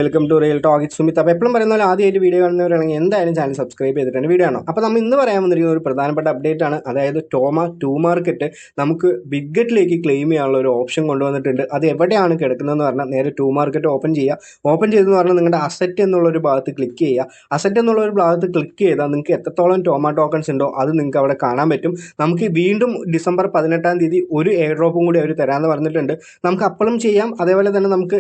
Welcome to real talk it Sumith. അപ്പോൾ എപ്പോഴും പറയുന്ന പോലെ ആദ്യമായിട്ട് വീഡിയോ കാണുന്നവരാണെങ്കിൽ എന്തായാലും ചാനൽ സബ്സ്ക്രൈബ് ചെയ്തിട്ടാണ് വീഡിയോ കാണും. അപ്പോൾ നമ്മൾ ഇന്ന് പറയാൻ വന്നിരിക്കുന്ന ഒരു പ്രധാനപ്പെട്ട അപ്ഡേറ്റ് ആണ്. അതായത് ടോമ 2 മാർക്കറ്റ് നമുക്ക് ബിഗ്ഗറ്റിലേക്ക് ക്ലെയിം ചെയ്യാനുള്ള ഒരു ഓപ്ഷൻ കൊണ്ടുവന്നിട്ടുണ്ട്. അത് എവിടെയാണ് കിടക്കുന്നതെന്ന് പറഞ്ഞാൽ നേരെ 2 മാർക്കറ്റ് ഓപ്പൺ ചെയ്യുക. ഓപ്പൺ ചെയ്തെന്ന് പറഞ്ഞാൽ നിങ്ങളുടെ അസറ്റ് എന്നുള്ളൊരു ഭാഗത്ത് ക്ലിക്ക് ചെയ്യുക. അസറ്റ് എന്നുള്ള ഒരു ഭാഗത്ത് ക്ലിക്ക് ചെയ്താൽ നിങ്ങൾക്ക് എത്രത്തോളം ടോമ ടോക്കൺസ് ഉണ്ടോ അത് നിങ്ങൾക്ക് അവിടെ കാണാൻ പറ്റും. നമുക്ക് വീണ്ടും ഡിസംബർ 18-ാം തീയതി ഒരു എയർ ഡ്രോപ്പും കൂടി അവർ തരാമെന്ന് പറഞ്ഞിട്ടുണ്ട്. നമുക്ക് അപ്പോഴും ചെയ്യാം. അതേപോലെ തന്നെ നമുക്ക്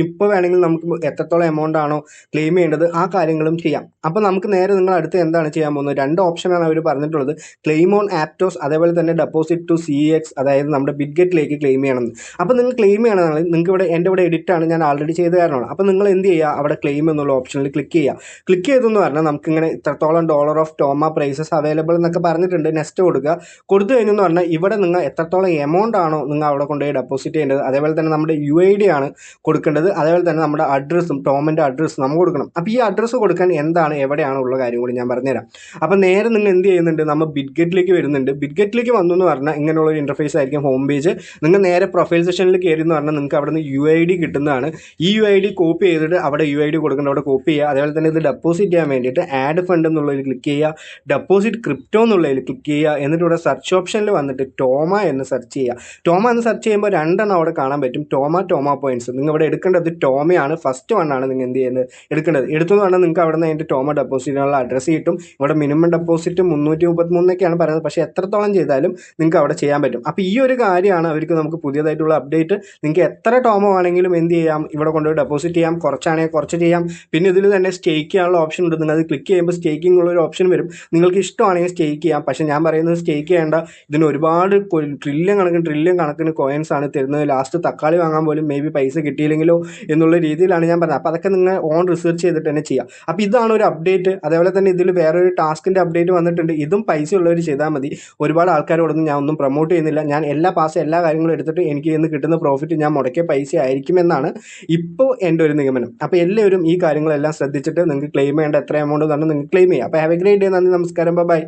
ഇപ്പോൾ വേണമെങ്കിൽ നമുക്ക് എത്രത്തോളം എമൗണ്ട് ആണോ ക്ലെയിം ചെയ്യേണ്ടത് ആ കാര്യങ്ങളും ചെയ്യാം. അപ്പോൾ നമുക്ക് നേരെ നിങ്ങൾ അടുത്ത് എന്താണ് ചെയ്യാൻ പോകുന്നത്, 2 ഓപ്ഷനാണ് അവർ പറഞ്ഞിട്ടുള്ളത്. ക്ലെയിം ഓൺ ആപ്റ്റോസ്, അതേപോലെ തന്നെ ഡെപ്പോസിറ്റ് ടു CEX, അതായത് നമ്മുടെ ബിഗ്ഗറ്റിലേക്ക് ക്ലെയിം ചെയ്യണം. അപ്പോൾ നിങ്ങൾ ക്ലെയിം ചെയ്യണമെങ്കിൽ നിങ്ങൾക്ക് ഇവിടെ എൻ്റെ ഇവിടെ എഡിറ്റാണ് ഞാൻ ആൾറെഡി ചെയ്ത കാരണമാണ്. അപ്പോൾ നിങ്ങൾ എന്ത് ചെയ്യുക, അവിടെ ക്ലെയിം എന്നുള്ള ഓപ്ഷനിൽ ക്ലിക്ക് ചെയ്യുക. ക്ലിക്ക് ചെയ്തെന്ന് പറഞ്ഞാൽ നമുക്കിങ്ങനെ ഇത്രത്തോളം ഡോളർ ഓഫ് ടോമ പ്രൈസസ് അവൈലബിൾ എന്നൊക്കെ പറഞ്ഞിട്ടുണ്ട്. നെക്സ്റ്റ് കൊടുക്കുക. കൊടുത്തു കഴിഞ്ഞെന്ന് പറഞ്ഞാൽ ഇവിടെ നിങ്ങൾ എത്രത്തോളം എമൗണ്ട് ആണോ നിങ്ങൾ അവിടെ കൊണ്ടുപോയി ഡെപ്പോസിറ്റ് ചെയ്യേണ്ടത്, അതേപോലെ തന്നെ നമ്മുടെ UID ആണ് കൊടുക്കേണ്ടത്. അതേപോലെ തന്നെ നമ്മുടെ അഡ്രസ്സും ടോമിൻ്റെ അഡ്രസ്സ് നമ്മൾ കൊടുക്കണം. അപ്പോൾ ഈ അഡ്രസ്സ് കൊടുക്കാൻ എവിടെയാണ് ഉള്ള കാര്യം കൂടി ഞാൻ പറഞ്ഞുതരാം. അപ്പോൾ നേരെ നിങ്ങൾ എന്ത് ചെയ്യുന്നുണ്ട്, നമ്മൾ ബിഗ്ഗറ്റിലേക്ക് വരുന്നുണ്ട്. ബിഗ്ഗറ്റിലേക്ക് വന്നു എന്ന് പറഞ്ഞാൽ ഇങ്ങനെയുള്ളൊരു ഇൻ്റർഫേസ് ആയിരിക്കും ഹോം പേജ്. നിങ്ങൾ നേരെ പ്രൊഫൈൽ സെക്ഷനിൽ കയറി എന്ന് പറഞ്ഞാൽ നിങ്ങൾക്ക് അവിടെ നിന്ന് UID കിട്ടുന്നതാണ്. ഈ UID കോപ്പി ചെയ്തിട്ട് അവിടെ UID കൊടുക്കേണ്ട അവിടെ കോപ്പി ചെയ്യുക. അതേപോലെ തന്നെ ഇത് ഡെപ്പോസിറ്റ് ചെയ്യാൻ വേണ്ടിയിട്ട് ആഡ് ഫണ്ട് എന്നുള്ളതിൽ ക്ലിക്ക് ചെയ്യുക, ഡെപ്പോസിറ്റ് ക്രിപ്റ്റോ എന്നുള്ളതിൽ ക്ലിക്ക് ചെയ്യുക. എന്നിട്ട് ഇവിടെ സെർച്ച് ഓപ്ഷനിൽ വന്നിട്ട് ടോമ എന്ന് സെർച്ച് ചെയ്യുക. ടോമ എന്ന് സെർച്ച് ചെയ്യുമ്പോൾ 2 അവിടെ കാണാൻ പറ്റും, ടോമ പോയിന്റ്സ്. നിങ്ങൾ ഇവിടെ എടുക്കേണ്ടത് ടോമയാണ്, ഫസ്റ്റ് വണ്ണാണ് നിങ്ങൾ എന്ത് ചെയ്യുന്നത് എടുക്കേണ്ടത്. എടുത്തെന്ന് പറഞ്ഞാൽ നിങ്ങൾക്ക് അവിടെ നിന്ന് അതിൻ്റെ ടോമ ഡെപ്പോസിറ്റിനുള്ള അഡ്രസ്സ് കിട്ടും. ഇവിടെ മിനിമം ഡെപ്പോസിറ്റ് 333 പറയുന്നത്, പക്ഷേ എത്രത്തോളം ചെയ്താലും നിങ്ങൾക്ക് അവിടെ ചെയ്യാൻ പറ്റും. അപ്പോൾ ഈ ഒരു കാര്യമാണ് അവർക്ക് നമുക്ക് പുതിയതായിട്ടുള്ള അപ്ഡേറ്റ്. നിങ്ങൾക്ക് എത്ര ടോമ വേണമെങ്കിലും എന്ത് ചെയ്യാം, ഇവിടെ കൊണ്ടുപോയി ഡെപ്പോസിറ്റ് ചെയ്യാം. കുറച്ചാണെങ്കിൽ കുറച്ച് ചെയ്യാം. പിന്നെ ഇതിൽ തന്നെ സ്റ്റേക്ക് ചെയ്യാനുള്ള ഓപ്ഷൻ ഉണ്ട്. നിങ്ങൾ അത് ക്ലിക്ക് ചെയ്യുമ്പോൾ സ്റ്റേക്കിംഗ് ഉള്ളൊരു ഓപ്ഷൻ വരും. നിങ്ങൾക്ക് ഇഷ്ടമാണെങ്കിൽ സ്റ്റേക്ക് ചെയ്യാം. പക്ഷേ ഞാൻ പറയുന്നത് സ്റ്റേക്ക് ചെയ്യേണ്ട. ഇതിന് ഒരുപാട് ട്രില്യൺ കണക്കിന് കോയിൻസ് ആണ് തരുന്നത്. ലാസ്റ്റ് തക്കാളി വാങ്ങാൻ പോലും മേ ബി പൈസ കിട്ടിയില്ലെങ്കിലോ എന്നുള്ള രീതിയിലാണ് ഞാൻ പറഞ്ഞത്. അപ്പോൾ അതൊക്കെ നിങ്ങൾ ഓൺ റിസർച്ച് ചെയ്തിട്ട് തന്നെ ചെയ്യാം. അപ്പോൾ ഇതാണ് ഒരു അപ്ഡേറ്റ്. അതേപോലെ തന്നെ ഇതിൽ വേറൊരു ടാസ്കിൻ്റെ അപ്ഡേറ്റ് വന്നിട്ടുണ്ട്. ഇതും പൈസ ഉള്ളവർ ചെയ്താൽ മതി. ഒരുപാട് ആൾക്കാരോടൊന്നും ഞാൻ ഒന്നും പ്രൊമോട്ട് ചെയ്യുന്നില്ല. ഞാൻ എല്ലാ കാര്യങ്ങളും എടുത്തിട്ട് എനിക്ക് ഇന്ന് കിട്ടുന്ന പ്രോഫിറ്റ് ഞാൻ മുടക്കിയ പൈസ ആയിരിക്കുമെന്നാണ് ഇപ്പോൾ എൻ്റെ ഒരു നിഗമനം. അപ്പോൾ എല്ലാവരും ഈ കാര്യങ്ങളെല്ലാം ശ്രദ്ധിച്ചിട്ട് നിങ്ങൾക്ക് ക്ലെയിം ചെയ്യേണ്ട എത്ര എമൗണ്ട് തന്നെ നിങ്ങൾക്ക് ക്ലെയിം ചെയ്യാം. അപ്പോൾ ഹാവ് എ ഗ്രേറ്റ് ഡേ. നന്ദി, നമസ്കാരം, ബൈ.